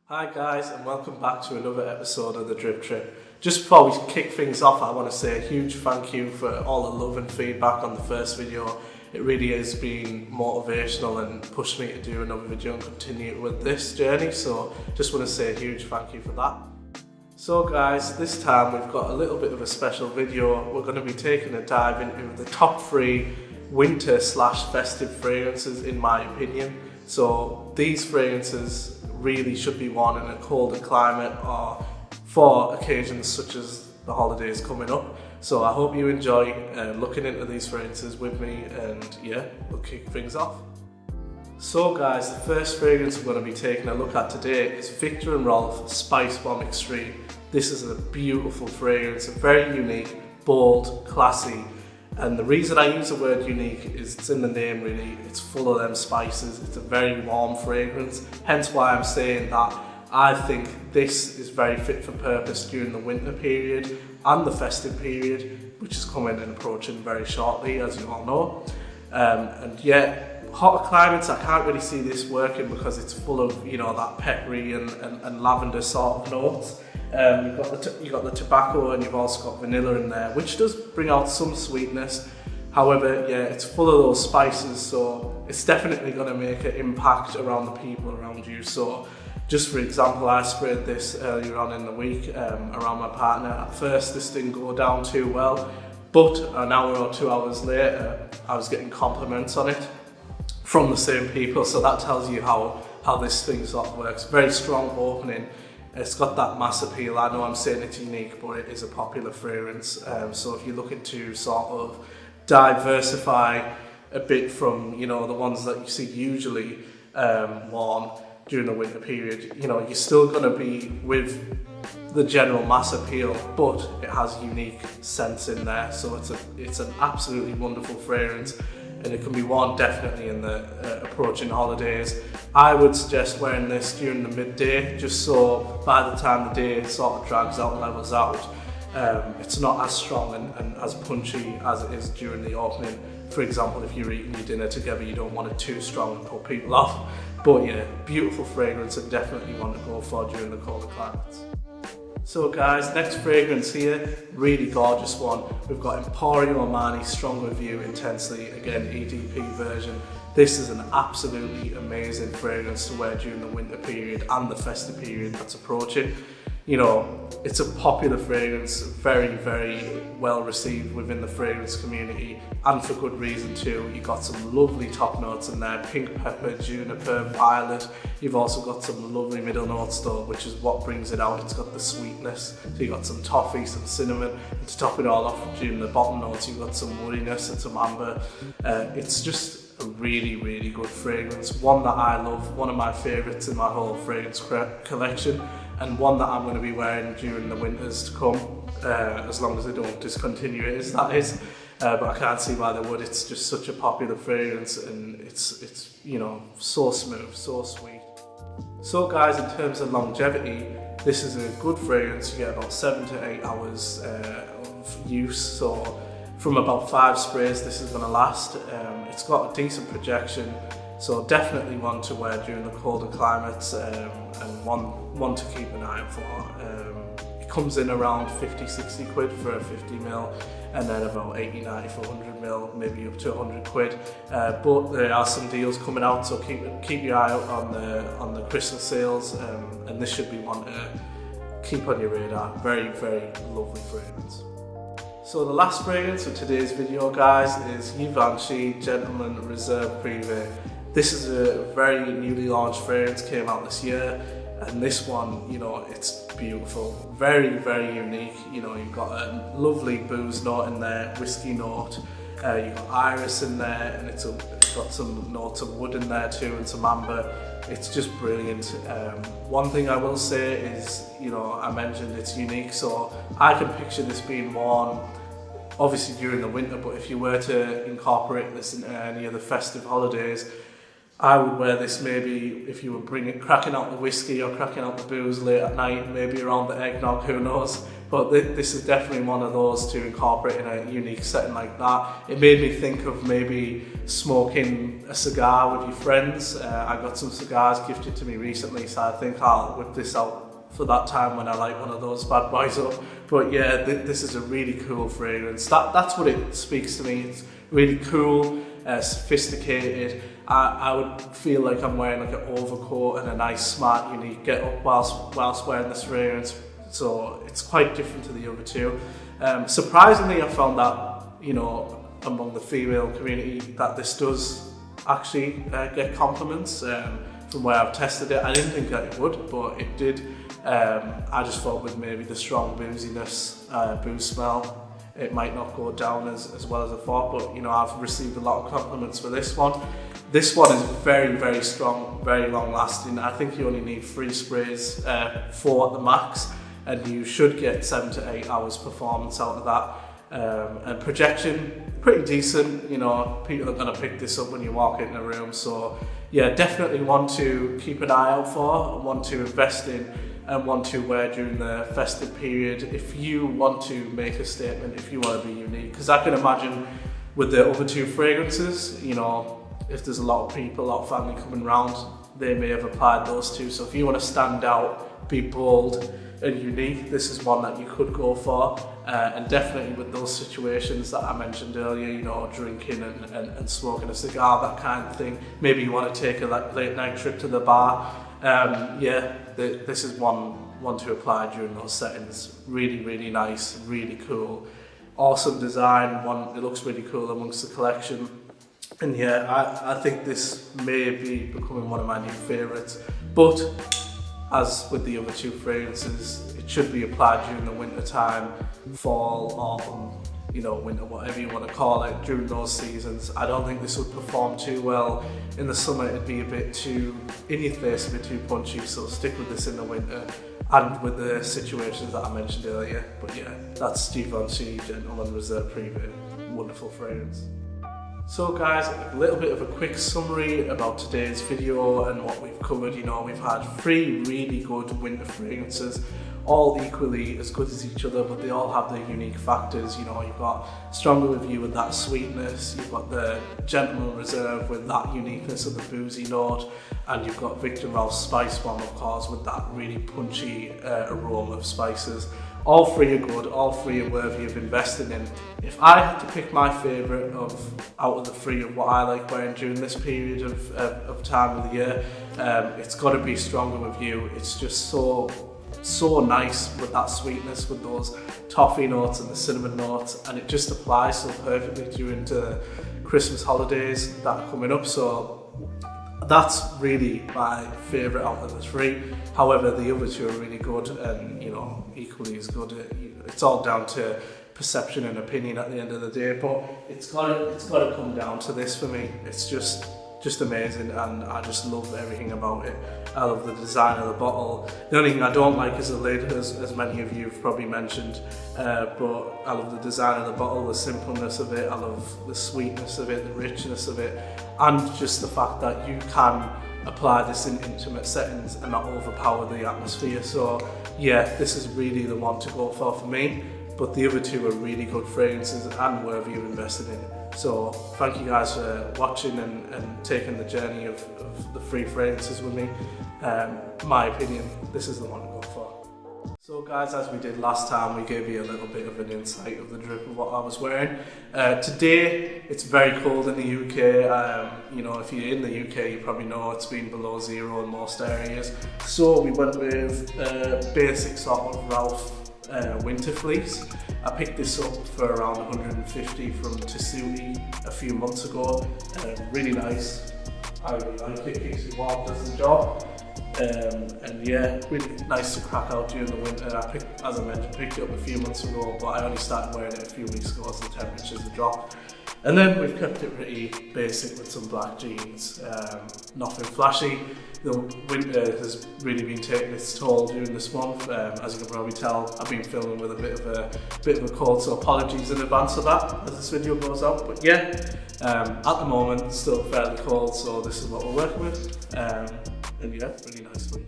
Hi guys, and welcome back to another episode of The Drip Trip. Just before we kick things off, I want to say a huge thank you for all the love and feedback on the first video. It really has been motivational and pushed me to do another video and continue with this journey, so just want to say a huge thank you for that. So guys, this time we've got a little bit of a special video. We're going to be taking a dive into the top 3 winter/festive fragrances in my opinion. So these fragrances really should be worn in a colder climate or for occasions such as the holidays coming up. So I hope you enjoy looking into these fragrances with me, and yeah, we'll kick things off. So guys, the first fragrance we're going to be taking a look at today is Viktor & Rolf Spice Bomb Extreme. This is a beautiful fragrance, very unique, bold, classy. And the reason I use the word unique is it's in the name really, it's full of them spices, it's a very warm fragrance, hence why I'm saying that I think this is very fit for purpose during the winter period and the festive period, which is coming and approaching very shortly, as you all know. And yet, hotter climates, I can't really see this working because it's full of, you know, that peppery and lavender sort of notes. You've got the tobacco, and you've also got vanilla in there, which does bring out some sweetness. However, yeah, it's full of those spices, so it's definitely going to make an impact around the people around you. So just for example, I sprayed this earlier on in the week around my partner. At first this didn't go down too well, but an hour or 2 hours later I was getting compliments on it from the same people, so that tells you how this thing sort of works. Very strong opening. It's got that mass appeal. I know I'm saying it's unique, but it is a popular fragrance. So if you're looking to sort of diversify a bit from, you know, the ones that you see usually worn during the winter period, you know, you're still going to be with the general mass appeal, but it has unique scents in there. So it's an absolutely wonderful fragrance, and it can be worn definitely in the approaching holidays. I would suggest wearing this during the midday, just so by the time the day sort of drags out and levels out, it's not as strong and as punchy as it is during the opening. For example, if you're eating your dinner together, you don't want it too strong and put people off. But yeah, beautiful fragrance, and definitely one to go for during the colder climates. So guys, next fragrance here, really gorgeous one. We've got Emporio Armani Strong With You Intensely, again EDP version. This is an absolutely amazing fragrance to wear during the winter period and the festive period that's approaching. You know, it's a popular fragrance, very, very well received within the fragrance community, and for good reason too. You've got some lovely top notes in there, pink pepper, juniper, violet. You've also got some lovely middle notes though, which is what brings it out. It's got the sweetness, so you've got some toffee, some cinnamon, and to top it all off during the bottom notes, you've got some woodiness and some amber. It's just a really, really good fragrance, one that I love, one of my favourites in my whole fragrance collection, and one that I'm going to be wearing during the winters to come, as long as they don't discontinue it, as that is. But I can't see why they would. It's just such a popular fragrance, and it's you know, so smooth, so sweet. So guys, in terms of longevity, this is a good fragrance. You get about 7 to 8 hours of use, so from about 5 sprays this is going to last. It's got a decent projection, so definitely one to wear during the colder climates, and one to keep an eye out for. It comes in around 50-60 quid for a 50ml, and then about 80-90 for 100ml, maybe up to 100 quid. But there are some deals coming out, so keep your eye out on the Christmas sales, and this should be one to keep on your radar. Very, very lovely fragrance. So the last fragrance of today's video, guys, is Givenchy Gentleman Reserve Privé. This is a very newly launched fragrance, came out this year, and this one, you know, it's beautiful, very, very unique. You know, you've got a lovely booze note in there, whiskey note, you've got iris in there, and it's got some notes of wood in there too, and some amber. It's just brilliant. One thing I will say is, you know, I mentioned it's unique, so I can picture this being worn obviously during the winter, but if you were to incorporate this into any of the festive holidays, I would wear this maybe if you were cracking out the whiskey or cracking out the booze late at night, maybe around the eggnog, who knows. but this is definitely one of those to incorporate in a unique setting like that. It made me think of maybe smoking a cigar with your friends. I got some cigars gifted to me recently, so I think I'll whip this out for that time when I light one of those bad boys up. But yeah, this is a really cool fragrance. That's what it speaks to me. It's really cool, sophisticated. I would feel like I'm wearing like an overcoat and a nice, smart, unique get-up whilst wearing this fragrance. So it's quite different to the other two. Surprisingly, I found that, you know, among the female community, that this does actually get compliments. From where I've tested it, I didn't think that it would, but it did. I just thought with maybe the strong booziness, booze smell, it might not go down as well as I thought, but you know, I've received a lot of compliments for this one. This one is very, very strong, very long lasting. I think you only need 3 sprays, 4 at the max, and you should get 7 to 8 hours performance out of that. And projection, pretty decent. You know, people are going to pick this up when you walk in a room, so yeah, definitely one to keep an eye out for, one to invest in, and one to wear during the festive period if you want to make a statement, if you want to be unique. Because I can imagine with the other 2 fragrances, you know, if there's a lot of people, a lot of family coming round, they may have applied those 2. So if you want to stand out, be bold and unique, this is one that you could go for. And definitely with those situations that I mentioned earlier, you know, drinking and smoking a cigar, that kind of thing. Maybe you want to take a late night trip to the bar. Yeah, this is one to apply during those settings. Really, really nice, really cool. Awesome design, it looks really cool amongst the collection. And yeah, I think this may be becoming one of my new favourites. But as with the other 2 fragrances, it should be applied during the winter time, fall, autumn, you know, winter, whatever you want to call it, during those seasons. I don't think this would perform too well. In the summer, it'd be a bit too in your face, a bit too punchy, so stick with this in the winter and with the situations that I mentioned earlier. But yeah, that's Givenchy Gentleman Reserve Privé. Wonderful fragrance. So guys, a little bit of a quick summary about today's video and what we've covered. You know, we've had 3 really good winter fragrances, all equally as good as each other, but they all have their unique factors. You know, you've got Stronger With You with that sweetness, you've got the Gentleman Reserve with that uniqueness of the boozy note, and you've got Victor Ralph's Spice Bomb, of course, with that really punchy aroma of spices. All 3 are good, all 3 are worthy of investing in. If I had to pick my favourite out of the 3 of what I like wearing during this period of time of the year, it's got to be Stronger With You. It's just so nice with that sweetness, with those toffee notes and the cinnamon notes, and it just applies so perfectly during the Christmas holidays that are coming up. So that's really my favourite out of the 3. However, the other 2 are really good and, you know, equally as good. It's all down to perception and opinion at the end of the day, but it's got to come down to this for me. It's just amazing, and I just love everything about it. I love the design of the bottle. The only thing I don't like is the lid, as many of you have probably mentioned, but I love the design of the bottle, the simpleness of it, I love the sweetness of it, the richness of it, and just the fact that you can apply this in intimate settings and not overpower the atmosphere. So yeah, this is really the one to go for me, but the other 2 are really good fragrances and worthy of investing in. So thank you guys for watching and taking the journey of the 3 fragrances with me. My opinion, this is the one to go for. So guys, as we did last time, we gave you a little bit of an insight of the drip of what I was wearing. Today, it's very cold in the UK. You know, if you're in the UK, you probably know it's been below 0 in most areas. So we went with basic sort of Ralph winter fleece. I picked this up for around 150 from Tessuti a few months ago. Really nice. I really like it, keeps you warm, does the job. And yeah, really nice to crack out during the winter. As I mentioned, picked it up a few months ago, but I only started wearing it a few weeks ago as the temperatures have dropped. And then we've kept it pretty basic with some black jeans, nothing flashy. The winter has really been taking its toll during this month. As you can probably tell, I've been filming with a bit of a cold, so apologies in advance of that as this video goes out. But yeah, at the moment, still fairly cold, so this is what we're working with. And yeah, really nicely.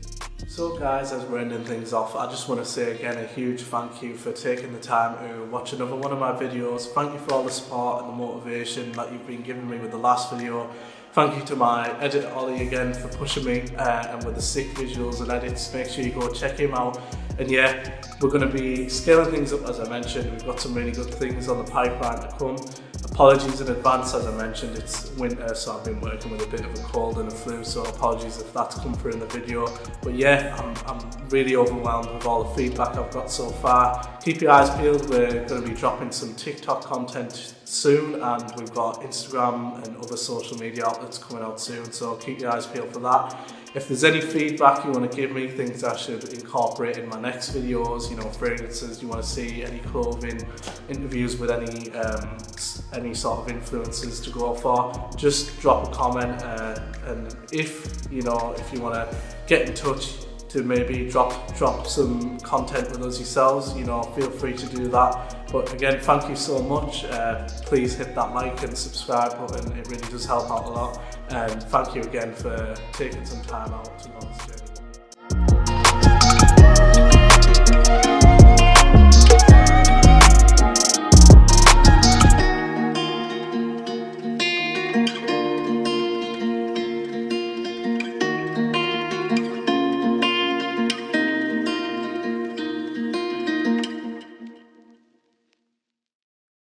So guys, as we're ending things off, I just want to say again a huge thank you for taking the time to watch another one of my videos. Thank you for all the support and the motivation that you've been giving me with the last video. Thank you to my editor Ollie again for pushing me and with the sick visuals and edits. Make sure you go check him out. And yeah, we're going to be scaling things up as I mentioned. We've got some really good things on the pipeline to come. Apologies in advance, as I mentioned, it's winter, so I've been working with a bit of a cold and a flu, so apologies if that's come through in the video. But yeah, I'm really overwhelmed with all the feedback I've got so far. Keep your eyes peeled, we're going to be dropping some TikTok content soon, and we've got Instagram and other social media outlets coming out soon, so keep your eyes peeled for that. If there's any feedback you want to give me, things I should incorporate in my next videos, you know, fragrances you want to see, any clothing, interviews with any sort of influencers to go for, just drop a comment, and if you want to get in touch to maybe drop some content with us yourselves, you know, feel free to do that. But again, thank you so much. Please hit that like and subscribe button, it really does help out a lot. And thank you again for taking some time out to go on this journey.